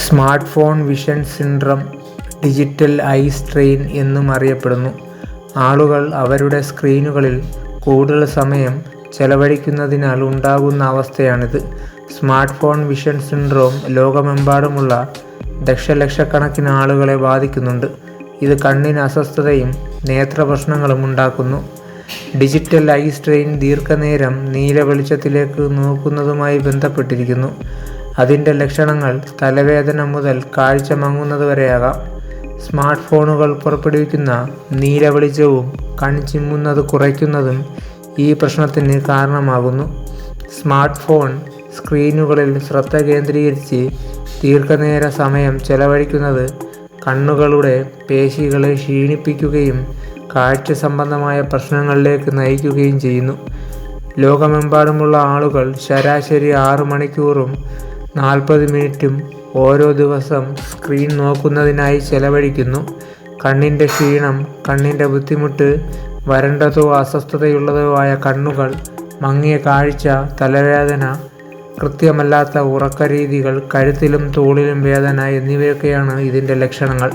Smart phone vision syndrome, digital I strain എന്നും അറിയപ്പെടുന്നു. ആളുകൾ അവരുടെ സ്ക്രീനുകളിൽ കൂടുതൽ സമയം ചെലവഴിക്കുന്നതിനാൽ ഉണ്ടാകുന്ന അവസ്ഥയാണിത്. സ്മാർട്ട് ഫോൺ വിഷൻ സിൻഡ്രോം ലോകമെമ്പാടുമുള്ള ദശലക്ഷക്കണക്കിന് ആളുകളെ ബാധിക്കുന്നുണ്ട്. ഇത് കണ്ണിന് അസ്വസ്ഥതയും നേത്രപ്രശ്നങ്ങളും ഉണ്ടാക്കുന്നു. ഡിജിറ്റൽ ഐ സ്ട്രെയിൻ ദീർഘനേരം നീല വെളിച്ചത്തിലേക്ക് നോക്കുന്നതുമായി ബന്ധപ്പെട്ടിരിക്കുന്നു. അതിൻ്റെ ലക്ഷണങ്ങൾ തലവേദന മുതൽ കാഴ്ച മങ്ങുന്നതുവരെയാകാം. സ്മാർട്ട് ഫോണുകൾ പുറപ്പെടുവിക്കുന്ന നീല വെളിച്ചവും കൺചിമ്മുന്നത് കുറയ്ക്കുന്നതും ഈ പ്രശ്നത്തിന് കാരണമാകുന്നു. സ്മാർട്ട് ഫോൺ സ്ക്രീനുകളിൽ ശ്രദ്ധ കേന്ദ്രീകരിച്ച് ദീർഘനേര സമയം ചെലവഴിക്കുന്നത് കണ്ണുകളുടെ പേശികളെ ക്ഷീണിപ്പിക്കുകയും കാഴ്ച സംബന്ധമായ പ്രശ്നങ്ങളിലേക്ക് നയിക്കുകയും ചെയ്യുന്നു. ലോകമെമ്പാടുമുള്ള ആളുകൾ ശരാശരി 6 മണിക്കൂറും 40 മിനിറ്റും ഓരോ ദിവസം സ്ക്രീൻ നോക്കുന്നതിനായി ചെലവഴിക്കുന്നു. കണ്ണിൻ്റെ ക്ഷീണം, കണ്ണിൻ്റെ ബുദ്ധിമുട്ട്, വരണ്ടതോ അസ്വസ്ഥതയുള്ളതോ ആയ കണ്ണുകൾ, മങ്ങിയ കാഴ്ച, തലവേദന, കൃത്യമല്ലാത്ത ഉറക്കരീതികൾ, കഴുത്തിലും തോളിലും വേദന എന്നിവയൊക്കെയാണ് ഇതിൻ്റെ ലക്ഷണങ്ങൾ.